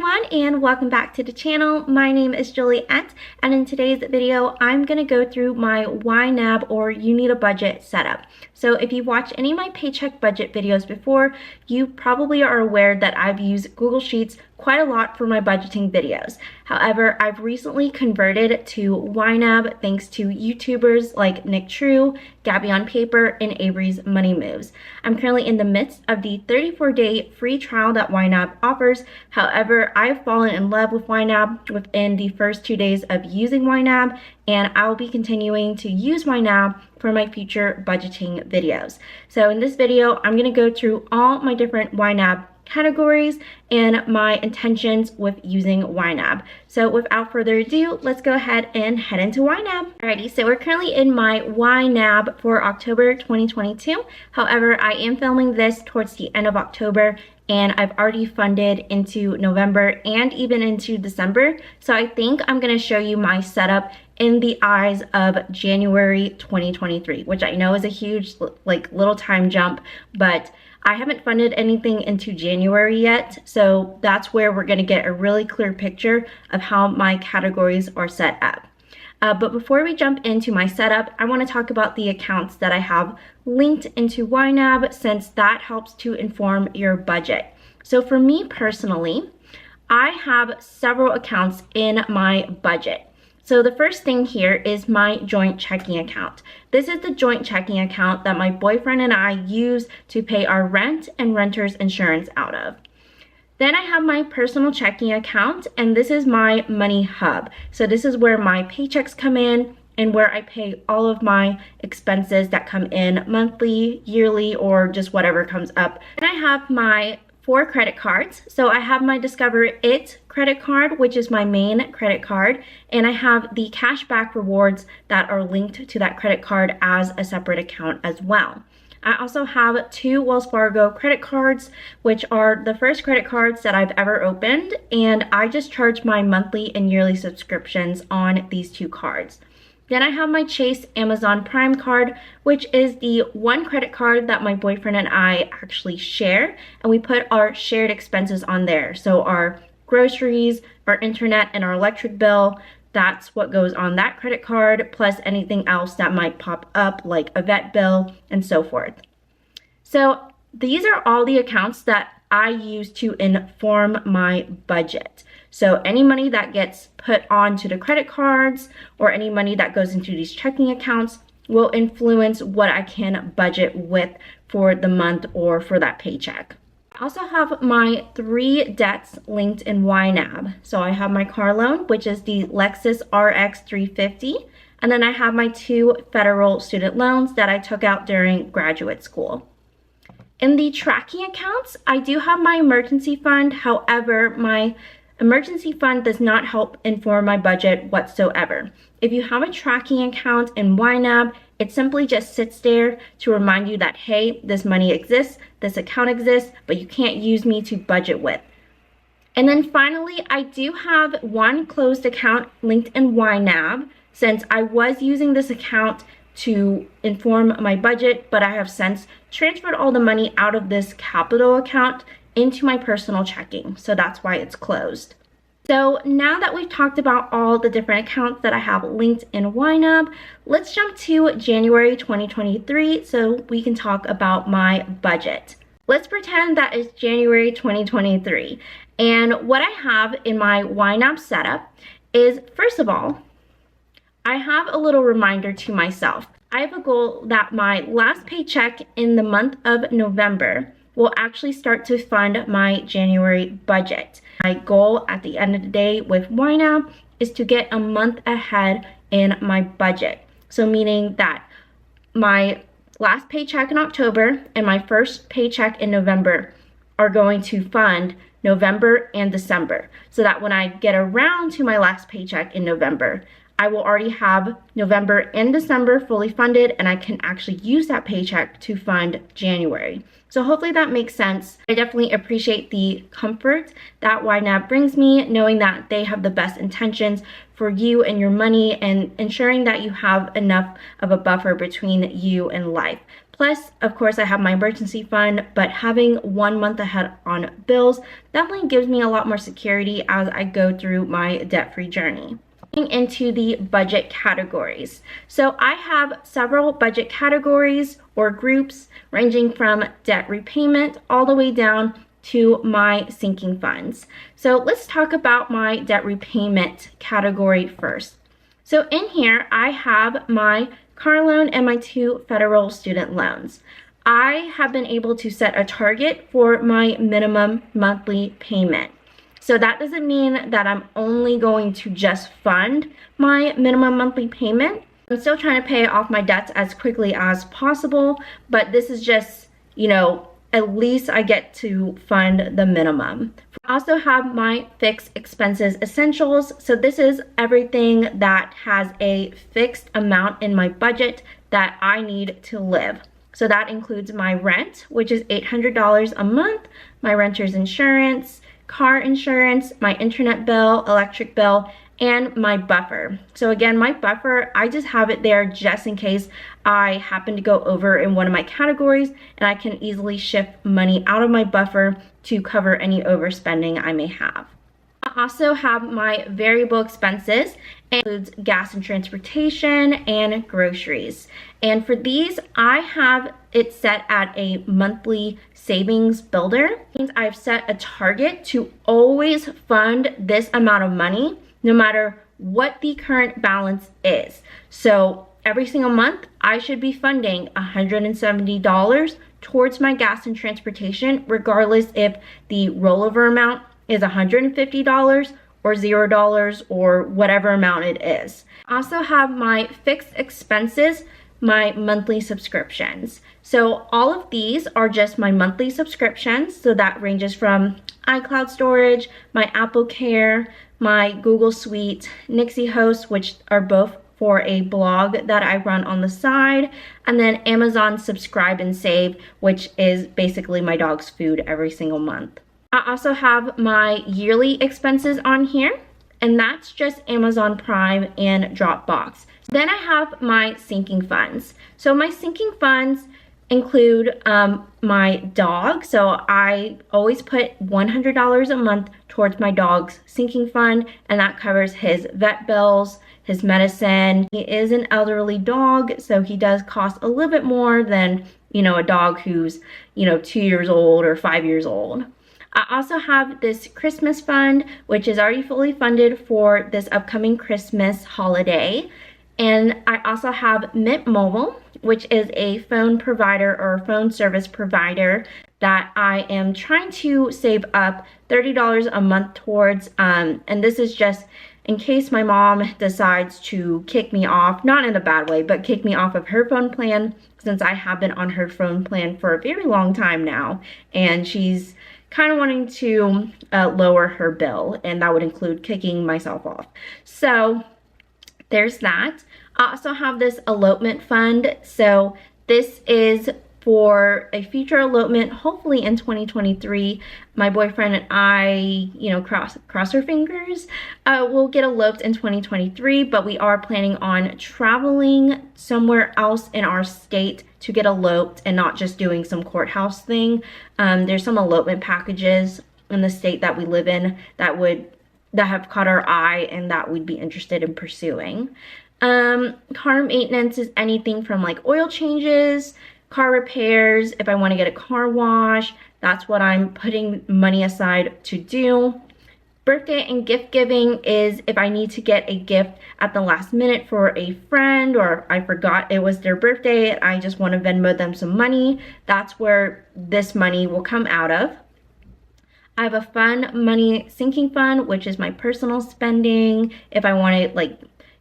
everyone, and welcome back to the channel. My name is Juliet, and in today's video I'm going to go through my YNAB or You Need a Budget setup. So if you've watched any of my paycheck budget videos before, you probably are aware that I've used Google Sheets quite a lot for my budgeting videos. However, I've recently converted to YNAB thanks to YouTubers like Nick True, Gaby on Paper, and Avery's Money Moves. I'm currently in the midst of the 34-day free trial that YNAB offers. However, I've fallen in love with YNAB within the first 2 days of using YNAB, and I'll be continuing to use YNAB for my future budgeting videos. So in this video, I'm going to go through all my different YNAB categories and my intentions with using YNAB. So without further ado, let's go ahead and head into YNAB. Alrighty, so we're currently in my YNAB for October 2022. However, I am filming this towards the end of October, and I've already funded into November and even into December. So I think I'm going to show you my setup in the eyes of January 2023, which I know is a huge little time jump, but I haven't funded anything into January yet, so that's where we're going to get a really clear picture of how my categories are set up. But before we jump into my setup, I want to talk about the accounts that I have linked into YNAB, since that helps to inform your budget. So for me personally, I have several accounts in my budget. So the first thing here is my joint checking account. This is the joint checking account that my boyfriend and I use to pay our rent and renter's insurance out of. Then I have my personal checking account, and this is my money hub. So this is where my paychecks come in and where I pay all of my expenses that come in monthly, yearly, or just whatever comes up. And I have my 4 credit cards. So I have my Discover It credit card, which is my main credit card, and I have the cashback rewards that are linked to that credit card as a separate account as well. I also have 2 Wells Fargo credit cards, which are the first credit cards that I've ever opened, and I just charge my monthly and yearly subscriptions on these 2 cards. Then I have my Chase Amazon Prime card, which is the one credit card that my boyfriend and I actually share, and we put our shared expenses on there. So our groceries, our internet, and our electric bill, that's what goes on that credit card, plus anything else that might pop up like a vet bill and so forth. So these are all the accounts that I use to inform my budget. So any money that gets put onto the credit cards or any money that goes into these checking accounts will influence what I can budget with for the month or for that paycheck. I also have my 3 debts linked in YNAB. So I have my car loan, which is the Lexus RX 350, and then I have my 2 federal student loans that I took out during graduate school. In the tracking accounts, I do have my emergency fund. However, my emergency fund does not help inform my budget whatsoever. If you have a tracking account in YNAB, it simply just sits there to remind you that, hey, this money exists, this account exists, but you can't use me to budget with. And then finally, I do have 1 closed account linked in YNAB, since I was using this account to inform my budget, but I have since transferred all the money out of this capital account into my personal checking. So that's why it's closed. So now that we've talked about all the different accounts that I have linked in YNAB, let's jump to January 2023 so we can talk about my budget. Let's pretend that it's January 2023. And what I have in my YNAB setup is, first of all, I have a little reminder to myself. I have a goal that my last paycheck in the month of November will actually start to fund my January budget. My goal at the end of the day with YNAB is to get a month ahead in my budget. So meaning that my last paycheck in October and my first paycheck in November are going to fund November and December, so that when I get around to my last paycheck in November, I will already have November and December fully funded, and I can actually use that paycheck to fund January. So hopefully that makes sense. I definitely appreciate the comfort that YNAB brings me, knowing that they have the best intentions for you and your money and ensuring that you have enough of a buffer between you and life. Plus, of course, I have my emergency fund, but having 1 month ahead on bills definitely gives me a lot more security as I go through my debt-free journey. Into the budget categories. So I have several budget categories or groups ranging from debt repayment all the way down to my sinking funds. So let's talk about my debt repayment category first. So in here, I have my car loan and my 2 federal student loans. I have been able to set a target for my minimum monthly payment. So that doesn't mean that I'm only going to just fund my minimum monthly payment. I'm still trying to pay off my debts as quickly as possible, but this is just, at least I get to fund the minimum. I also have my fixed expenses essentials. So this is everything that has a fixed amount in my budget that I need to live. So that includes my rent, which is $800 a month, my renter's insurance, car insurance, my internet bill, electric bill, and my buffer. So again, my buffer, I just have it there just in case I happen to go over in one of my categories, and I can easily shift money out of my buffer to cover any overspending I may have. I also have my variable expenses. It includes gas and transportation and groceries. And for these, I have it set at a monthly savings builder. It means I've set a target to always fund this amount of money, no matter what the current balance is. So every single month, I should be funding $170 towards my gas and transportation, regardless if the rollover amount is $150 or $0 or whatever amount it is. I also have my fixed expenses, my monthly subscriptions. So all of these are just my monthly subscriptions. So that ranges from iCloud storage, my Apple Care, my Google Suite, Nixie Host, which are both for a blog that I run on the side, and then Amazon Subscribe and Save, which is basically my dog's food every single month. I also have my yearly expenses on here, and that's just Amazon Prime and Dropbox. Then I have my sinking funds. So my sinking funds include my dog. So I always put $100 a month towards my dog's sinking fund, and that covers his vet bills, his medicine. He is an elderly dog, so he does cost a little bit more than, a dog who's, 2 years old or 5 years old. I also have this Christmas fund, which is already fully funded for this upcoming Christmas holiday. And I also have Mint Mobile, which is a phone provider or phone service provider that I am trying to save up $30 a month towards. And this is just in case my mom decides to kick me off, not in a bad way, but kick me off of her phone plan, since I have been on her phone plan for a very long time now. And she's kind of wanting to lower her bill, and that would include kicking myself off. So there's that. I also have this elopement fund. So this is for a future elopement, hopefully in 2023. My boyfriend and I, cross our fingers, we'll get eloped in 2023, but we are planning on traveling somewhere else in our state to get eloped and not just doing some courthouse thing. There's some elopement packages in the state that we live in that have caught our eye and that we'd be interested in pursuing. Car maintenance is anything from like oil changes, car repairs. If I want to get a car wash, that's what I'm putting money aside to do. Birthday and gift giving is if I need to get a gift at the last minute for a friend, or I forgot it was their birthday and I just want to Venmo them some money. That's where this money will come out of. I have a fun money sinking fund, which is my personal spending. If I want to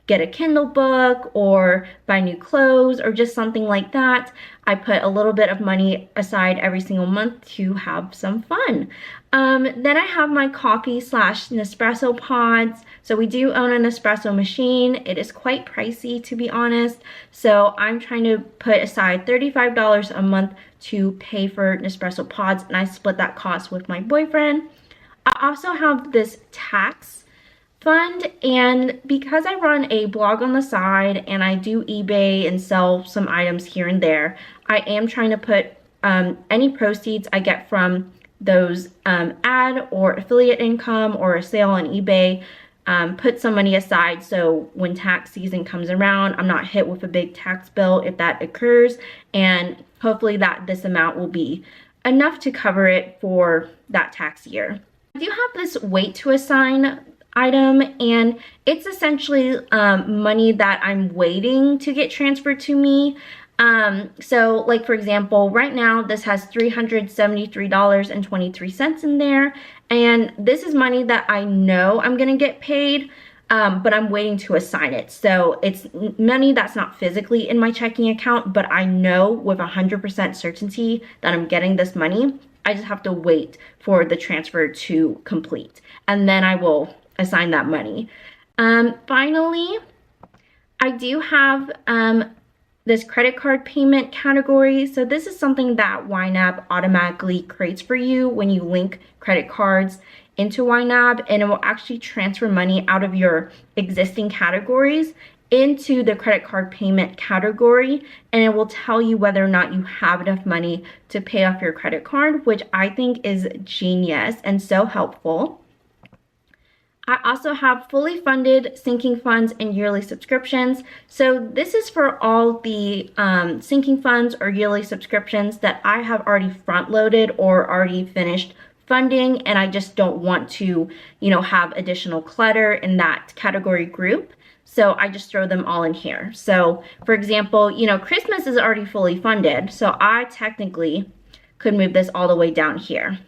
get a Kindle book or buy new clothes or just something like that, I put a little bit of money aside every single month to have some fun. Then I have my coffee / Nespresso pods. So we do own an espresso machine. It is quite pricey, to be honest. So I'm trying to put aside $35 a month to pay for Nespresso pods, and I split that cost with my boyfriend. I also have this tax fund, and because I run a blog on the side and I do eBay and sell some items here and there, I am trying to put any proceeds I get from those ad or affiliate income or a sale on eBay, put some money aside so when tax season comes around, I'm not hit with a big tax bill if that occurs, and hopefully that this amount will be enough to cover it for that tax year. I do have this wait to assign item, and it's essentially money that I'm waiting to get transferred to me. So like for example, right now this has $373.23 in there, and this is money that I know I'm gonna get paid, but I'm waiting to assign it. So it's money that's not physically in my checking account, but I know with 100% certainty that I'm getting this money. I just have to wait for the transfer to complete, and then I will assign that money. Finally, I do have this credit card payment category. So this is something that YNAB automatically creates for you when you link credit cards into YNAB, and it will actually transfer money out of your existing categories into the credit card payment category, and it will tell you whether or not you have enough money to pay off your credit card, which I think is genius and so helpful. I also have fully funded sinking funds and yearly subscriptions. So this is for all the sinking funds or yearly subscriptions that I have already front loaded or already finished funding, and I just don't want to, have additional clutter in that category group. So I just throw them all in here. So for example, Christmas is already fully funded, so I technically could move this all the way down here.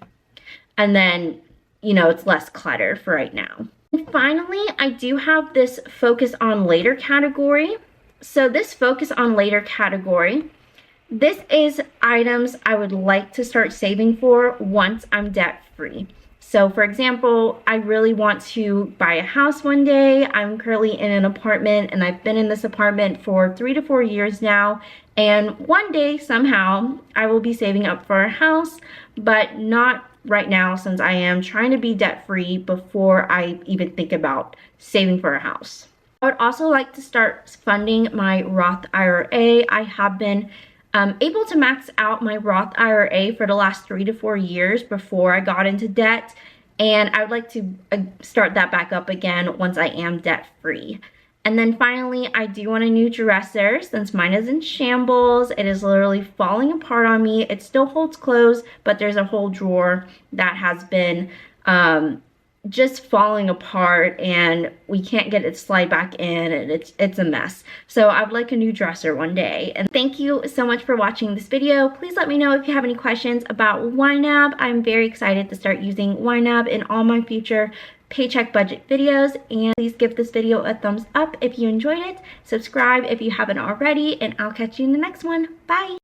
And then it's less clutter for right now. And finally, I do have this focus on later category. So this focus on later category, this is items I would like to start saving for once I'm debt free. So for example, I really want to buy a house one day. I'm currently in an apartment, and I've been in this apartment for 3 to 4 years now. And one day, somehow, I will be saving up for a house, but not right now, since I am trying to be debt free before I even think about saving for a house. I would also like to start funding my Roth IRA. I have been able to max out my Roth IRA for the last 3 to 4 years before I got into debt, and I would like to start that back up again once I am debt free. And then finally, I do want a new dresser since mine is in shambles. It is literally falling apart on me. It still holds clothes, but there's a whole drawer that has been just falling apart, and we can't get it to slide back in, and it's a mess. So I would like a new dresser one day. And thank you so much for watching this video. Please let me know if you have any questions about YNAB. I'm very excited to start using YNAB in all my future paycheck budget videos, and please give this video a thumbs up if you enjoyed it. Subscribe if you haven't already, and I'll catch you in the next one. Bye!